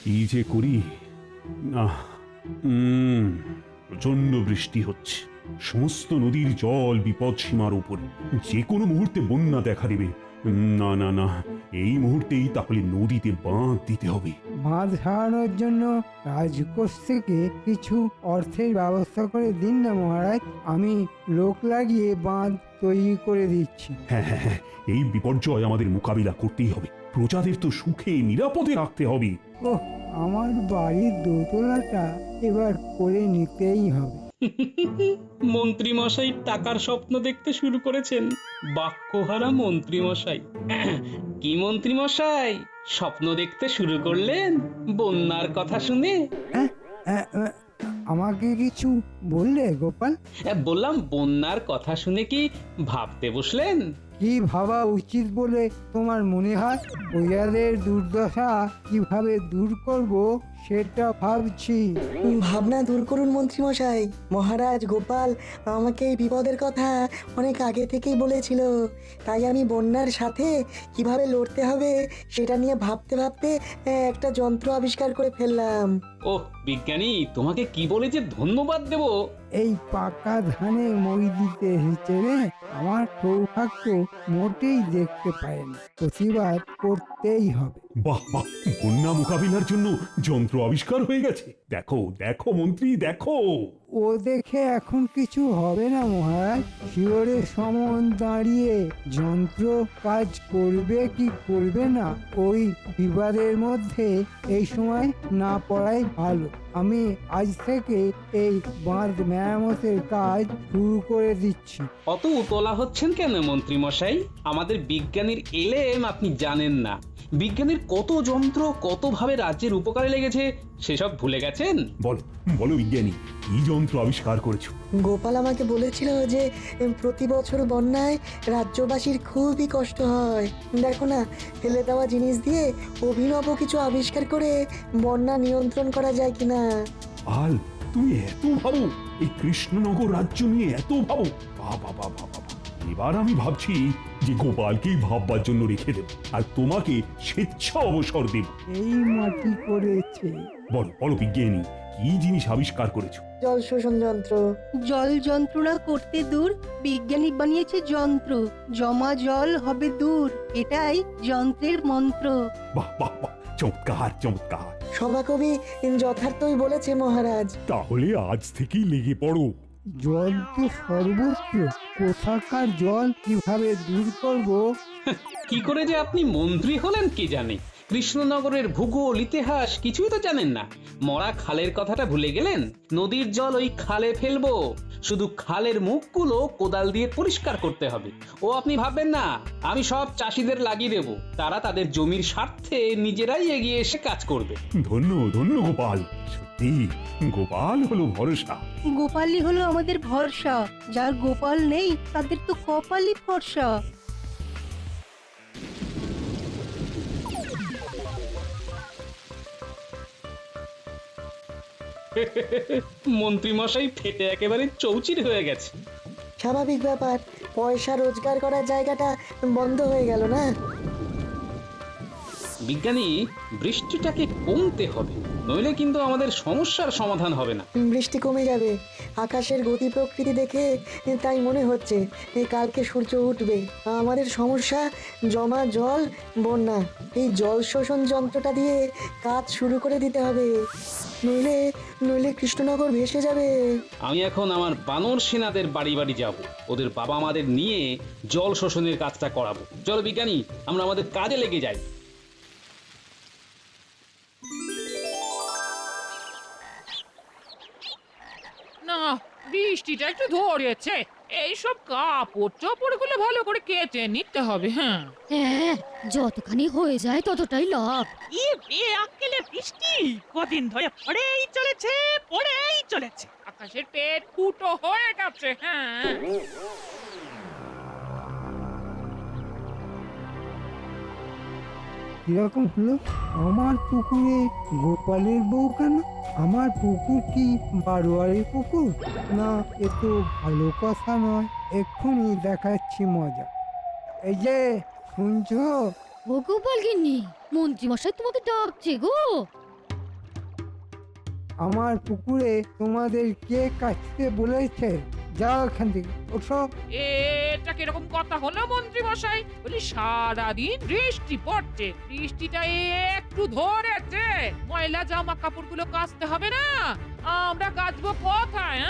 কি যে করি না। প্রচন্ড বৃষ্টি হচ্ছে, সমস্ত নদীর জল বিপদ সীমার উপরে, যে কোনো মুহূর্তে বন্যা দেখা দেবে। না না না, এই মুহূর্তেই তাহলে নদীতে বাঁধ দিতে হবে। বাঁধ সারানোর জন্য রাজকোষ থেকে কিছু অর্থের ব্যবস্থা করে দিন না মহারাজ। আমি লোক লাগিয়ে বাঁধ তৈরি করে দিচ্ছি। হ্যাঁ হ্যাঁ হ্যাঁ, এই বিপর্যয় আমাদের মোকাবিলা করতেই হবে। প্রজাদের তো সুখে নিরাপদে রাখতে হবে। ওহ, আমার বাড়ির দোতলাটা এবার করে নিতেই হবে। মন্ত্রী মশাই টাকার স্বপ্ন দেখতে শুরু করেছেন। বাক্যহারা মন্ত্রী মশাই। কি মন্ত্রী মশাই, স্বপ্ন দেখতে শুরু করলেন বন্যার কথা শুনে? হ্যাঁ, আমাকে কিছু বললে গোপাল? বললাম বন্যার কথা শুনে কি ভাবতে বসলেন? কি ভাবা উচিত বলে তোমার মনে হয়? প্রজাদের দুর্দশা কিভাবে দূর করব সেটা ভাবছি। ভাবনা দূর করুন মন্ত্রী মশাই। মহারাজ গোপাল আমাকে এই বিপদের কথা অনেক আগে থেকেই বলেছিল, তাই আমি বন্যার সাথে কিভাবে লড়তে হবে সেটা নিয়ে ভাবতে ভাবতে একটা যন্ত্র আবিষ্কার করে ফেললাম। ওহ বিজ্ঞানী, তোমাকে কি বলে যে ধন্যবাদ দেব। এই পাকা ধানে মই দিতে এসেছে রে। আমার সৌভাগ্য মোটেই দেখতে পায় না, প্রতিবাদ করতেই হবে। বাহ বাহ, বন্যা মোকাবিলার জন্য যন্ত্র আবিষ্কার হয়ে গেছে। দেখো দেখো মন্ত্রী, দেখো। ও দেখে এখন কিছু হবে না মহারাজ। শিওরের সমন দাঁড়িয়ে যন্ত্র কাজ করবে কি করবে না ওই বিবাদের মধ্যে এই সময় না পড়াই ভালো। আমি আজ থেকে এই বাঁধ মেরামতের কাজ শুরু করে দিচ্ছি। অত উতলা হচ্ছেন কেন মন্ত্রী মশাই? আমাদের বিজ্ঞানীর এলেম আপনি জানেন না। বিজ্ঞানীর কত যন্ত্র কতভাবে রাজ্যের উপকারে লেগেছে সেসব ভুলে গেছেন? বলো বলো বিজ্ঞানী, কি যন্ত্র আবিষ্কার করেছো? গোপাল আমাকে বলেছিল যে প্রতি বছর বন্যায় রাজ্যবাসীর খুবই কষ্ট হয়। দেখো না, ফেলে দেওয়া জিনিস দিয়ে অভিনব কিছু আবিষ্কার করে বন্যা নিয়ন্ত্রণ করা যায় কিনা। আল, তুমি এত ভাবো? এই কৃষ্ণনগর রাজ্য নিয়ে এত ভাবো? বাবা বাবা বাবা, এবার আমি ভাবছি যে গোপালকেই ভাববার জন্য রেখে দেব, আর তোমাকে স্বেচ্ছা অবসর দেব। এই মাটি করেছে। বলো বলো বিজ্ঞানী, কি জিনিস আবিষ্কার করেছো? জল শোষণ যন্ত্র। জল যন্ত্রণা করতে দূর বিজ্ঞানী বানিয়েছে যন্ত্র, জমা জল হবে দূর, এটাই যন্ত্রের মন্ত্র। বাহ বাহ বাহ, চমৎকার চমৎকার। সভাকবি যথার্থই বলেছে মহারাজ। তাহলে আজ থেকেই লেগে পড়ো। জল তো সর্বত্র, কোথাকার জল কিভাবে দূর করব? কি করে যে আপনি মন্ত্রী হলেন কে জানে। কৃষ্ণনগরের ভূগোল ইতিহাস কিছুই তো জানেন না। মরা খালের কথাটা ভুলে গেলেন? নদীর জল ওই খালে ফেলবো, শুধু খালের মুখগুলো কোদাল দিয়ে পরিষ্কার করতে হবে। ও আপনি ভাববেন না আমি সব চাষিদের লাগিয়ে দেব, তারা তাদের জমির স্বার্থে নিজেরাই এগিয়ে এসে কাজ করবে। ধন্য ধন্য গোপাল, সত্যি গোপাল হলো ভরসা। গোপালই হলো আমাদের ভরসা, যার গোপাল নেই তাদের তো কপালই ফর্সা। মন্ত্রী মশাই ফেটে একেবারে চৌচির হয়ে গেছে। স্বাভাবিক ব্যাপার, পয়সা রোজগার করার জায়গাটা বন্ধ হয়ে গেল না। বিজ্ঞানী, বৃষ্টিটাকে কমতে হবে, নইলে কিন্তু আমাদের সমস্যার সমাধান হবে না। বৃষ্টি কমে যাবে, আকাশের গতি প্রকৃতি দেখে তাই মনে হচ্ছে কালকে সূর্য উঠবে। আমাদের সমস্যা জমা জল, বন্যা। এই জল শোষণ যন্ত্রটা দিয়ে কাজ শুরু করে দিতে হবে, নইলে নইলে কৃষ্ণনগর ভেসে যাবে। আমি এখন আমার বানর সেনাদের বাড়ি বাড়ি যাব, ওদের বাবা মাদের নিয়ে জল শোষণের কাজটা করাবো। চলো বিজ্ঞানী, আমরা আমাদের কাজে লেগে যাই। না, বৃষ্টিটা একটু ধরেছে, এইসব কাপড় চোপড় গুলো ভালো করে কেচে নিতে হবে। হ্যাঁ, হ্যাঁ, যতখানি হয়ে যায় ততটাই লাভ। আক্কেলে বৃষ্টি কদিন ধরে পড়েই চলেছে, পড়েই চলেছে, আকাশের পেট ফুটো হয়ে গেছে। হ্যাঁ, কিরকম হলো? আমার পুকুরে গোপালের বউ কেন? আমার পুকুর কি বারোয়ারি পুকুর? না, এ তো ভালো কথা নয়। এক্ষুনি দেখাচ্ছি মজা। এই যে শুনছো? ও গোপাল গিন্নি, মন্ত্রী মশাই তোমাকে ডাকছে গো। আমার পুকুরে তোমাদের কে কাটতে বলেছে? যাও এখান থেকে, ওঠো। এটা কিরকম কথা হলো মন্ত্রী মশাই? বলি সারাদিন বৃষ্টি পড়ছে, বৃষ্টিটা একটু ধরেছে, ময়লা জামা কাপড়গুলো কাচতে হবে না? আমরা কাচবো কোথায়?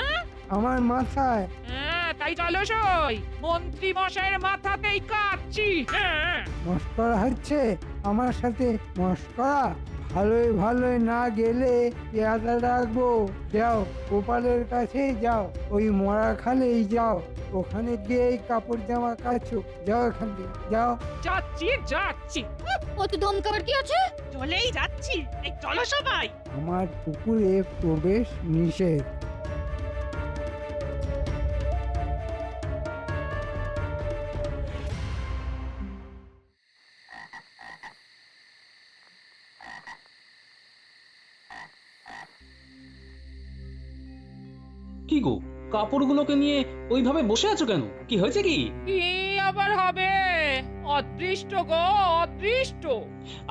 আমার মাথায়। হ্যাঁ, তাই চলো সই, মন্ত্রী মশাইয়ের মাথাতেই কাচ্ছি। হ্যাঁ, মস্করা হচ্ছে আমার সাথে? মস্করা ভালোই ভালোই না গেলে পেয়াদা রাখবো। যাও গোপালের কাছে যাও, ওই মরা খালেই যাও, ওখানে গিয়ে কাপড় জামা কাচো। যাও এখান থেকে, যাও। যাচ্ছি যাচ্ছি, অত দমকাবার কি আছে? চলেই যাচ্ছি। এই চলো সবাই। আমার পুকুরে প্রবেশ নিষেধ। কি গো, কাপড়গুলোকে নিয়ে ওইভাবে বসে আছো কেন? কি হয়েছে কি? কি আবার হবে? অদৃষ্ট গো, অদৃষ্ট।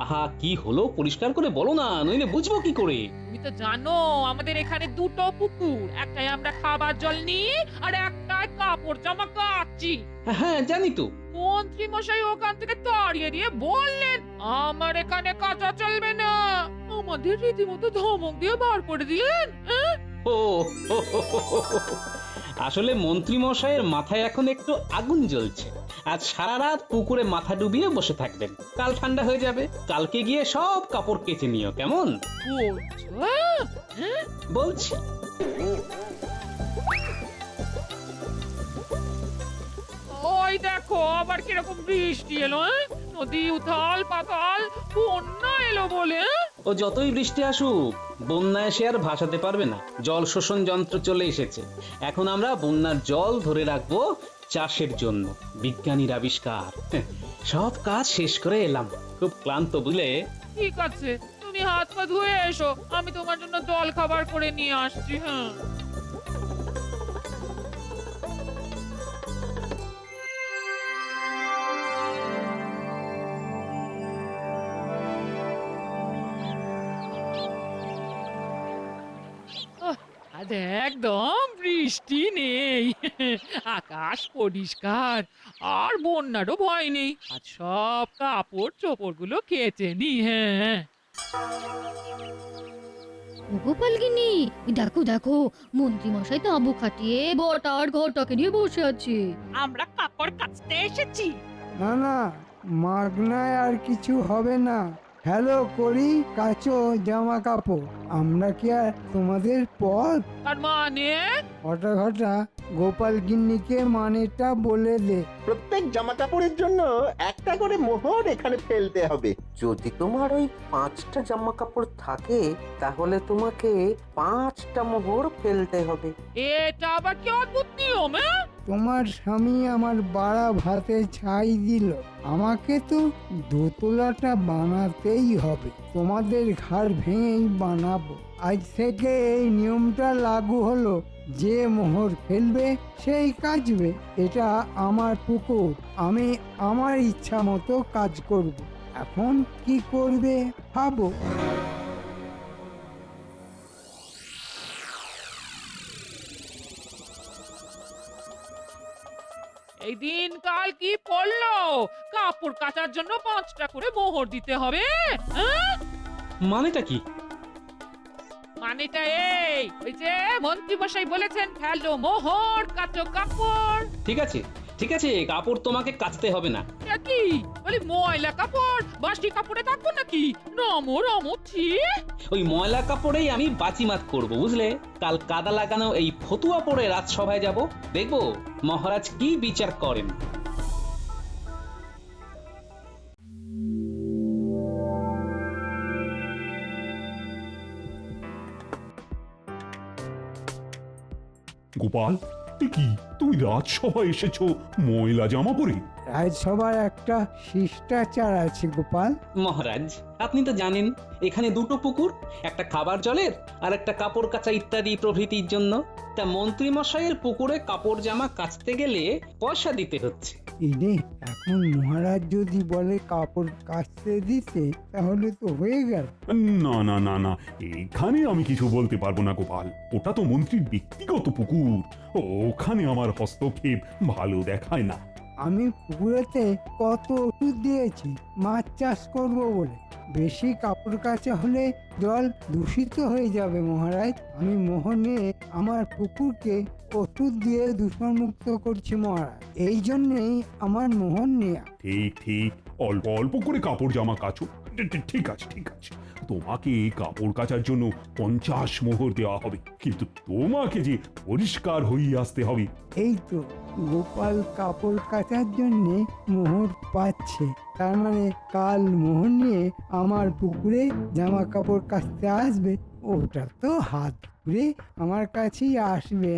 আহা, কি হলো পরিষ্কার করে বলো না, নইলে বুঝবো কি করে? তুমি তো জানো আমাদের এখানে দুটো পুকুর, একটাই আমরা খাবার জল নিই আর একটাই কাপড় জামা কাচ্ছি। হ্যাঁ জানি তো। মন্ত্রী মশাই ওখান থেকে তাড়িয়ে দিয়ে বললেন আমার এখানে কাঁচা চলবে না, আমাদের রীতিমতো ধমক দিয়ে বার করে দিলেন। ও আসলে মন্ত্রী মশাইয়ের মাথায় এখন একটু আগুন জ্বলছে। আজ সারা রাত পুকুরে মাথা ডুবিয়ে বসে থাকবেন, কাল ঠান্ডা হয়ে যাবে, কালকে গিয়ে সব কাপড় কেচে নিও, কেমন? বলছি। ওই দেখো আবার কিরকম বৃষ্টি এলো, নদী উথাল পাতাল, বন্যা এলো বলে। ও যতই বৃষ্টি আসুক, বন্যা এসে আর ভাসাতে পারবে না। জল শোষণ যন্ত্র চলে এসেছে। এখন আমরা বন্যার জল ধরে রাখবো চাষের জন্য, বিজ্ঞানীর আবিষ্কার। সব কাজ শেষ করে এলাম, খুব ক্লান্ত বুঝলে। ঠিক আছে, তুমি হাত পা ধুয়ে এসো, আমি তোমার জন্য জল খাবার করে নিয়ে আসছি। হ্যাঁ, আজ একদম বৃষ্টি নেই, আকাশ পরিষ্কার, আর বন্যারও ভয় নেই। আজ সব কাপড় চোপড় গুলো কেচে নি। হ্যাঁ, গোপালগিনি, দেখো দেখো, মন্ত্রী মশাই তাঁবু খাটিয়ে বটা আর ঘরটাকে নিয়ে বসে আছে। আমরা কাপড় কাচতে এসেছি। না না, মাগনায় আর কিছু হবে না। হ্যালো করি, কাচো জামা কাপড়। আমরা কি আর তোমাদের পথ? তার মানে ঘটা ঘটা গোপাল গিন্নিকে মানেটা বলে দে। প্রত্যেক জামা কাপড়ের জন্য একটা করে মোহর এখানে ফেলতে হবে। যদি তোমার ওই 5টা জামা কাপড় থাকে তাহলে তোমাকে 5টা মোহর ফেলতে হবে। এটা আবার কি অদ্ভুত নিয়ম? তোমার স্বামী আমার বাড়া ভাতে ছাই দিল, আমাকে তো দোতলাটা বানাতেই হবে। তোমাদের ঘাড় ভেঙেই বানাবো। আজ থেকে এই নিয়মটা লাগু হলো, যে মোহর ফেলবে সেই কাচবে। এটা আমার পুকুর, আমি আমার ইচ্ছা মতো কাজ করব। এখন কি করবে ভাবো। এই দিন কাল কি পড়লো, কাপড় কাচার জন্য 5টা করে মোহর দিতে হবে? মানেটা কি? মানেটা এই, ওই যে মন্ত্রী মশাই বলেছেন ফেলো মোহর, কাচো কাপড়। ঠিক আছে ঠিক আছে, কাপড় তোমাকে কাচতে হবে না। কি বলি, ময়লা কাপড় বাসি কাপড়ে থাকবো নাকি? নমো রমো ঠিক। ওই ময়লা কাপড়েই আমি বাজিমাত করব, বুঝলে? কাল কাদা লাগানো এই ফতুয়া পরে রাজসভায় যাব, দেখবো মহারাজ কি বিচার করেন। গোপাল, এ কি তুমি রাজসভায় এসেছো ময়লা জামা পরে? রাজসভার একটা শিষ্টাচার আছে গোপাল। মহারাজ, আপনি তো জানেন এখানে দুটো পুকুর, একটা খাবার জলের আর একটা কাপড় কাচা ইত্যাদি প্রভৃতির জন্য। তা মন্ত্রী মশাইয়ের পুকুরে কাপড় জামা কাচতে গেলে পয়সা দিতে হচ্ছে। ইরে, এখন মহারাজ যদি বলে কাপড় কাচতে দিতে তাহলে তো হয়ে গেল। না না না না, এখানে আমি কিছু বলতে পারবো না গোপাল। ওটা তো মন্ত্রীর ব্যক্তিগত পুকুর, ওখানে আমার হস্তক্ষেপ ভালো দেখায় না। আমি পুকুরেতে কত ওষুধ দিয়েছি মাছ চাষ করব বলে। বেশি কাপড় কাচা হলে জল দূষিত হয়ে যাবে মহারাজ। আমি মোহনে আমার পুকুরকে ওষুধ দিয়ে দূষণমুক্ত করছি মহারাজ, এই জন্যেই আমার মোহন নেয়া। ঠিক ঠিক, অল্প অল্প করে কাপড় জামা কাচো। ঠিক আছে ঠিক আছে, তোমাকে কাপড় কাচার জন্য 50 মোহর দেওয়া হবে, কিন্তু তোমাকে যে পরিষ্কার হয়ে আসতে হবে। এই তো গোপাল কাপড় কাচার জন্যে মোহর পাচ্ছে, তার মানে কাল মোহর নিয়ে আমার পুকুরে জামা কাপড় কাচতে আসবে। ওটা তো হাত ঘুরে আমার কাছেই আসবে।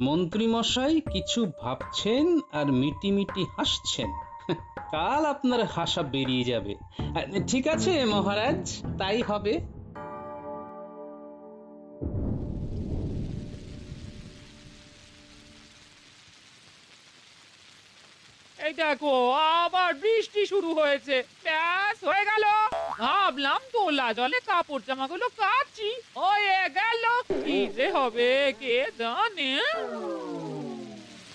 মন্ত্রী মশাই কিছু ভাবছেন আর মিটি মিটি হাসছেন। কাল আপনার হাসা বেরিয়ে যাবে। ঠিক আছে মহারাজ, তাই হবে। এই দেখো আবার বৃষ্টি শুরু হয়েছে। ব্যাস হয়ে গেল। ভাবলাম তোলা জলে কাপড় জামাগুলো কাচি, হয়ে গেল। কি যে হবে কে জানে।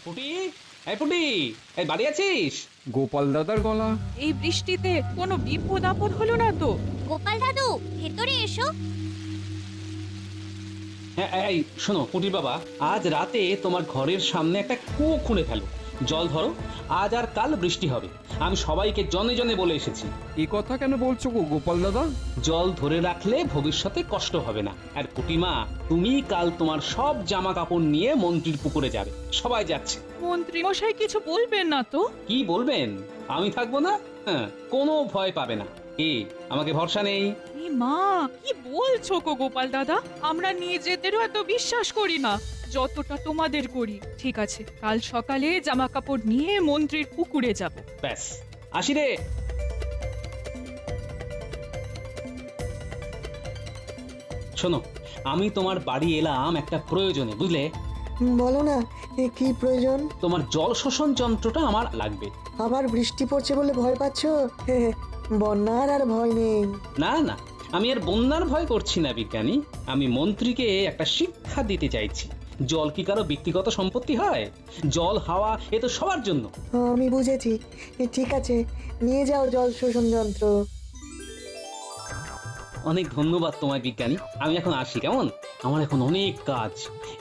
পুটি, এই পুটি, এই বাড়ি আছিস? গোপাল দাদার গলা। এই বৃষ্টিতে কোনো বিপদ আপদ হলো না তো? গোপাল দাদু ভেতরে এসো। হ্যাঁ, এই শোনো পুটির বাবা, আজ রাতে তোমার ঘরের সামনে একটা কুয়ো খুঁড়ে ফেলো, জল ধরো। আজ আর কাল বৃষ্টি হবে, আমি সবাইকে জনে জনে বলে এসেছি। এ কথা কেন বলছো গো গোপাল দাদা? জল ধরে রাখলে ভবিষ্যতে কষ্ট হবে না। আর পুটিমা, তুমি কাল তোমার সব জামা কাপড় নিয়ে মন্ত্রীর পুকুরে যাবে, সবাই যাচ্ছে। মন্ত্রী মশাই কিছু বলবেন না তো? কি বলবেন, আমি থাকবো না? হ্যাঁ, কোনো ভয় পাবে না। কি আমাকে ভরসা নেই? মা, কি বলছো গো গোপাল দাদা? আমরা নিজেদেরও এত বিশ্বাস করি না যতটা তোমাদের করি। ঠিক আছে, কাল সকালে জামা কাপড় নিয়ে মন্ত্রীর পুকুরে যাব। ব্যাস, আসি রে। শোনো, আমি তোমার বাড়ি এলাম একটা প্রয়োজনে, বুঝলে? বলো না, কি প্রয়োজন? তোমার জল শোষণ যন্ত্রটা আমার লাগবে। আবার বৃষ্টি পড়ছে বলে ভয় পাচ্ছ? বন্যার আর ভয় নেই। না না, আমি আর বন্যার ভয় করছি না বিজ্ঞানী। আমি মন্ত্রীকে একটা শিক্ষা দিতে চাইছি। জল কি কারো ব্যক্তিগত সম্পত্তি হয়? জল হাওয়া এ তো সবার জন্য। আমি বুঝেছি, ঠিক আছে, নিয়ে যাও জল শোষণ যন্ত্র। অনেক ধন্যবাদ তোমায় বিজ্ঞানী, আমি এখন আসি কেমন? আমার এখন অনেক কাজ,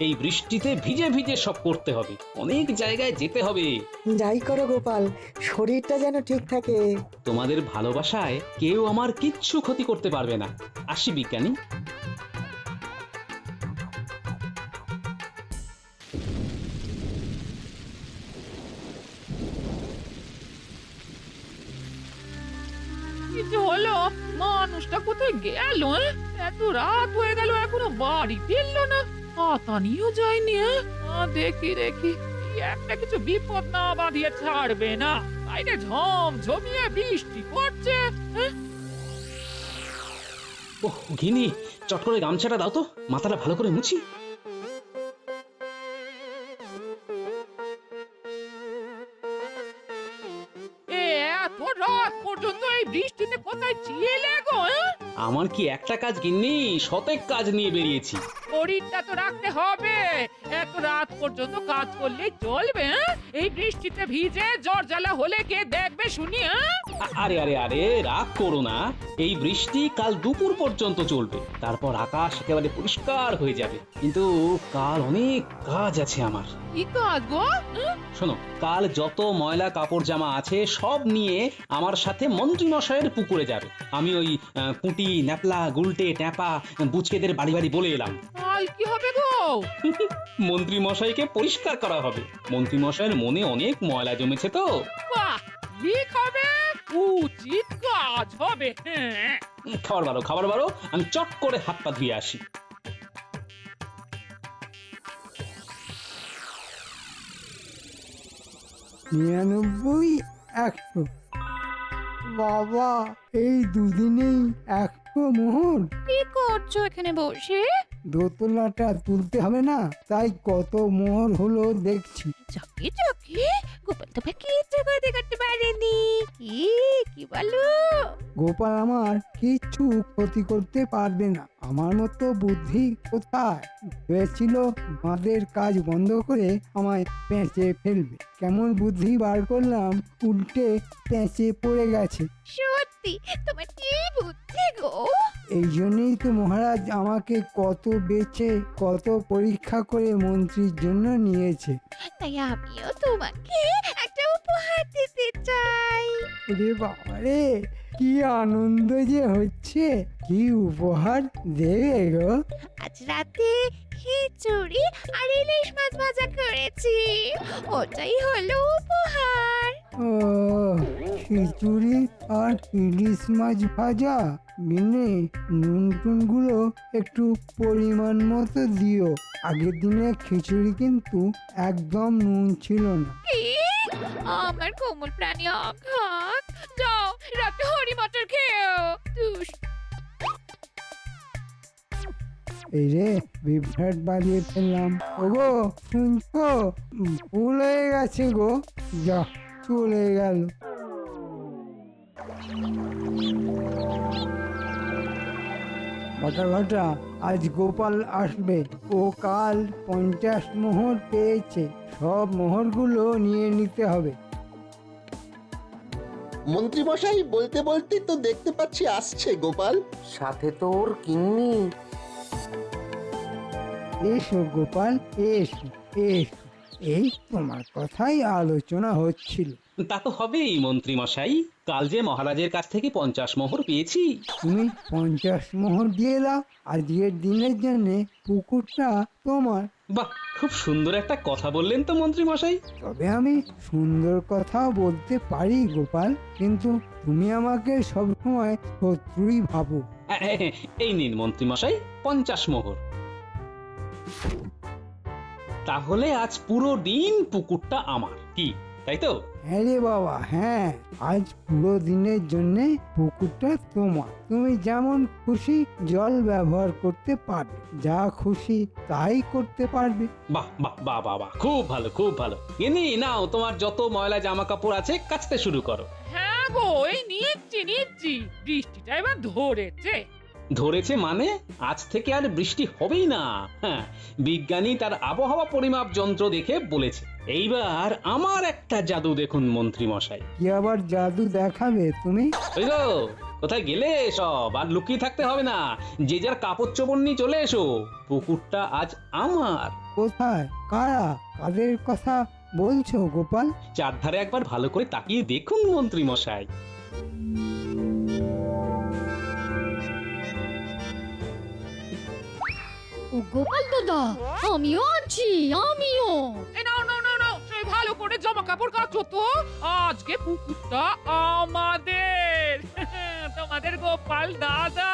এই বৃষ্টিতে ভিজে ভিজে সব করতে হবে, অনেক জায়গায় যেতে হবে। যাই করো গোপাল, শরীরটা যেন ঠিক থাকে। তোমাদের ভালোবাসায় কেউ আমার কিচ্ছু ক্ষতি করতে পারবে না। আসি বিজ্ঞানী। কিছু হলো? মানুষটা কোথায় গেল? এত রাত হয়ে গেল এখনো বাড়ি ফিরলো না, হাতা নিয়েও যায়নি। দেখি দেখি, একটা কিছু বিপদ না বাঁধিয়ে ছাড়বে না। বাইরে ঝমঝমিয়ে বৃষ্টি পড়ছে। ওহ ঘিনি, চট করে গামছাটা দাও তো, মাথাটা ভালো করে মুছি। এত রাত পর্যন্ত এই বৃষ্টিতে কোথায় ছিলে গো? আমার কি একটা কাজ গিন্নি, শতেক কাজ নিয়ে বেরিয়েছি। শরীরটা তো রাখতে হবে, এত রাত পর্যন্ত কাজ করলে চলবে? এই বৃষ্টিতে ভিজে জ্বর জ্বালা হলে কে দেখবে শুনি? আরে আরে আরে, রাগ করো না, এই বৃষ্টি কাল দুপুর পর্যন্ত চলবে, তারপর আকাশ একেবারে পরিষ্কার হয়ে যাবে। কিন্তু কাল অনেক কাজ আছে আমার। কি কাজ গো? শোনো, কাল যত ময়লা কাপড় জামা আছে সব নিয়ে আমার সাথে মন্ত্রী মশাইয়ের পুকুরে যাবে। আমি ওই পুঁটি, ন্যাপলা, গুলটে, ট্যাপা, বুচকেদের বাড়ি বাড়ি বলে এলাম। কাল কি হবে গো? মন্ত্রী মশাইকে পরিষ্কার করা হবে। মন্ত্রী মশাইয়ের মনে অনেক ময়লা জমেছে তো। বাহ, ঠিক হবে, উচিত কাজ হবে। হ্যাঁ, খাবার বারো, আমি চট করে হাত পা ধুয়ে আসি। 99, 100। বাবা, এই দুদিনেই 100 মোহর। কি করছো এখানে বসে? দোতলাটা তুলতে হবে না, তাই কত মোহর হলো দেখছি। যাকে যাকে গোপাল তো ভাই কিচ্ছু করতে পারেনি। কি বলো? গোপাল আমার কিচ্ছু ক্ষতি করতে পারবে না, আমার মতো বুদ্ধি কোথায়। ভেবেছিল বাঁধের কাজ বন্ধ করে আমায় পেঁচে ফেলবে, কেমন বুদ্ধি বার করলাম, উল্টে পেঁচে পড়ে গেছে। সত্যি তোমার কি বুদ্ধি গো। এই জন্যই তো মহারাজ আমাকে কত বেচে কত পরীক্ষা করে মন্ত্রীর জন্য নিয়েছে। তাই আমিও তোমাকে একটা উপহার দিতে চাই। রে বাবারে, কি আনন্দ যে হচ্ছে! কি উপহার দেবে গো? আজ রাতে খিচুড়ি আর ইলিশ মাছ ভাজা করেছি, ওটাই হলো উপহার। ও, খিচুড়ি আর ইলিশ মাছ ভাজা। মিনে নুন টুনগুলো একটু পরিমাণ মতো দিও, আগের দিনে খিচুড়ি কিন্তু একদম নুন ছিল না। কি? আমার কোমল প্রাণী আঘাত। যাও রাতে হরি মটর খেও। এই রে, বিভ্রাট বাড়িয়ে ফেললাম। ওগো শুনছো? ভুল হয়ে গেছে গো, যা চলে গেল। ঘটা আজ গোপাল আসবে, ও কাল 50 মোহর পেয়েছে, সব মোহরগুলো নিয়ে নিতে হবে। মন্ত্রী মশাই বলতে বলতে তো দেখতে পাচ্ছি আসছে গোপাল। সাথে তোর গিন্নি। এসো গোপাল, এসো এসো, এই তোমার কথাই আলোচনা হচ্ছিল। তা তো হবেই মন্ত্রী মশাই, কাল যে মহারাজের কাছ থেকে 50 মোহর পেয়েছি। তুমি 50 মোহর দিয়ে দাও, আজকের দিনের জন্য পুকুরটা তোমার। বাহ, খুব সুন্দর একটা কথা বললেন তো মন্ত্রী মশাই। তবে আমি সুন্দর কথাও বলতে পারি গোপাল, কিন্তু তুমি আমাকে সবসময় শত্রুই ভাবো। এই নিন মন্ত্রী মশাই 50 মোহর। তাহলে আজ পুরো দিন পুকুরটা আমার, কি তাই তো? হ্যাঁ রে বাবা, হ্যাঁ, আজ পুরো দিনের জন্য পুকুরটা তোমার। তুমি যেমন খুশি জল ব্যবহার করতে পারবে, যা খুশি তাই করতে পারবে। বাহ বাহ বাহ বাহ বাহ, খুব ভালো খুব ভালো। এনে নাও, তোমার যত ময়লা জামা কাপড় আছে কাচতে শুরু করো। হ্যাঁ গো, এই নিচ্ছি। বৃষ্টিটা এবার ধরেছে। ধরেছে মানে আজ থেকে আর বৃষ্টি হবেই না। হ্যাঁ, বিজ্ঞানী তার আবহাওয়া পরিমাপ যন্ত্র দেখে বলেছে। এইবার আমার একটা জাদু দেখুন মন্ত্রী মশাই। কি আবার জাদু দেখাবে তুমি? ওই গো, কোথায় গেলে সব? আর লুকিয়ে থাকতে হবে না, যে যার কাপড় চোপড় নিয়ে চলে এসো, পুকুরটা আজ আমার। কোথায়? কারা? কাদের কথা বলছো গোপাল? চারধারে একবার ভালো করে তাকিয়ে দেখুন মন্ত্রী মশাই। ও গোপাল দাদা, আমিও আছি, আমিও। এই নাও, সেই ভালো করে জামা কাপড় কাচো তো, আজকে পুকুরটা আমাদের। তোমাদের গোপাল দাদা।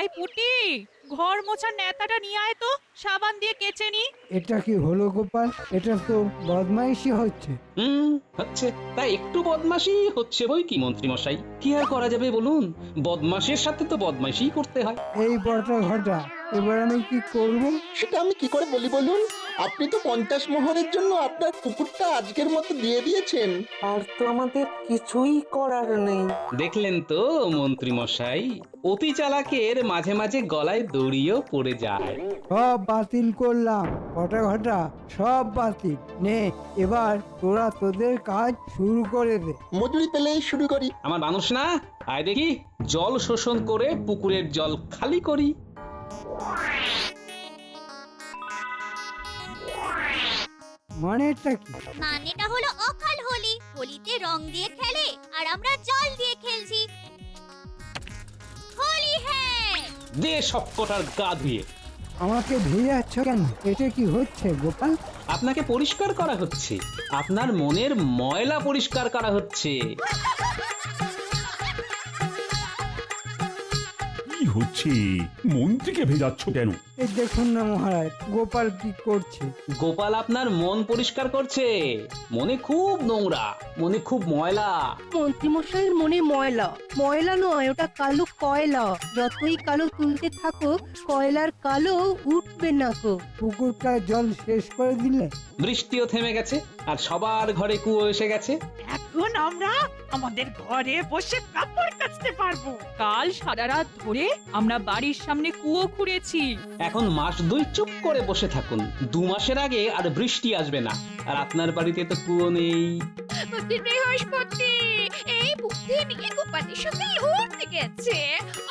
এই পুটি, ঘর মোছার নেতাটা নিয়ে আয় তো, সাবান দিয়ে কেচে নি। এটা কি হলো গোপাল? এটা তো বদমাইশি হচ্ছে। হচ্ছে, তাই একটু বদমাশি হচ্ছে বই কি মন্ত্রী মশাই, কি আর করা যাবে বলুন, বদমাশের সাথে তো বদমাশি করতে হয়। এই বটা ঘটা, এবার আমি কি করব? সেটা আমি কি করে বলি বলুন? আপনি তো 50 মোহরের জন্য আপনার পুকুরটা আজকের মতো দিয়ে দিয়েছেন। আর তো আমাদের কিছুই করার নেই। দেখলেন তো মন্ত্রী মশাই, অতি চালাকের মাঝে মাঝে গলায় দড়িও পড়ে যায়। সব বাতিল করলাম বটা ঘটা, সব বাতিল। নে, এবার তোরা তোদের কাজ শুরু করে দে। মজুরি পেলেই শুরু করি। আমার মানুষ না, আয় দেখি জল শোষণ করে পুকুরের জল খালি করি। মানেটা কি? মানেটা হলো অকাল হোলি। হোলিতে রং দিয়ে খেলে আর আমরা জল দিয়ে খেলছি। হোলি হ্যাঁ। দে সব কটার গা ধুয়ে। আমাকে ভিজাচ্ছ কেন? এটা কি হচ্ছে গোপাল? আপনাকে পরিষ্কার করা হচ্ছে, আপনার মনের ময়লা পরিষ্কার করা হচ্ছে। কি হচ্ছে? মন্ত্রীকে ভেজাচ্ছ কেন? এই দেখুন না মহারাজ, গোপাল কি করছে। গোপাল আপনার মন পরিষ্কার করছে। মনে খুব নোংরা, মনে খুব ময়লা। মন্ত্রীমশাইয়ের মনে ময়লা, ময়লা নয়, ওটা কালো কয়লা। যতই কালো তুলতে থাকো, কয়লার কালো উঠবে না গো। পুকুরটা জল শেষ করে দিলে? বৃষ্টিও থেমে গেছে আর সবার ঘরে কুয়ো এসে গেছে। এখন আমরা আমাদের ঘরে বসে কাপড় কাচতে পারবো। কাল সারা রাত ধরে আমরা বাড়ির সামনে কুয়ো খুঁড়েছি। এখন মাস 2 চুপ করে বসে থাকুন। 2 মাসের আগে আর বৃষ্টি আসবে না। আর আপনার বাড়িতে তো কুয়ো নেই। বৃহস্পতি এই বুদ্ধি নিয়ে গোপালের সাথে লড়তে গেছে।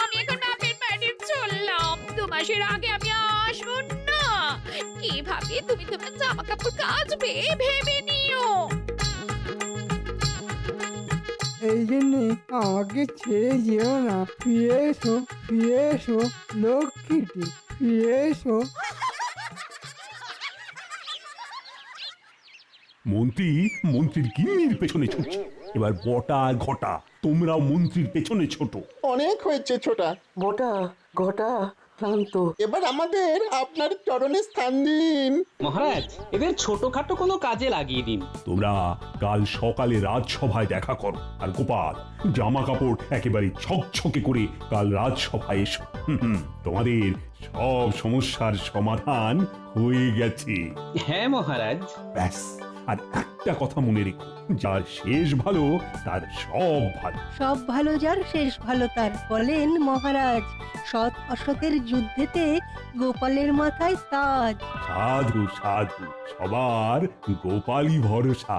আমি এখন বাপের বাড়ি চললাম। 2 মাসের আগে আমি আসবো না। কিভাবে তুমি তোমার জামা কাপড় কাচবে ভেবে নিও। এই জন্যে আমাকে ছেড়ে যেও না। ফিরে এসো, ফিরে এসো লক্ষ্মীটি, ফিরে এসো। মন্ত্রীর গিন্নির পেছনে ছুটছে। এবার বটা আর ঘটা, তোমরাও মন্ত্রীর পেছনে ছোট। অনেক হয়েছে ছোটা। বটা ঘটা ক্লান্ত। এবার আমাদের আপনার চরণে স্থান দিন। মহারাজ, এদের ছোটখাটো কোনো কাজে লাগিয়ে দিন। তোমরা কাল সকালে রাজসভায় দেখা করো। আর গোপাল, জামা কাপড় একেবারে ছকছকে করে কাল রাজসভায় এসো। তোমাদের সব সমস্যার সমাধান হয়ে গেছে। হ্যাঁ মহারাজ। ব্যাস, আর একটা কথা মনে রেখো, যার শেষ ভালো তার সব ভালো। সব ভালো যার শেষ ভালো তার, বলেন মহারাজ। সৎ অসতের যুদ্ধেতে গোপালের মাথায় তাজ। সাধু সাধু, সবার গোপালই ভরসা।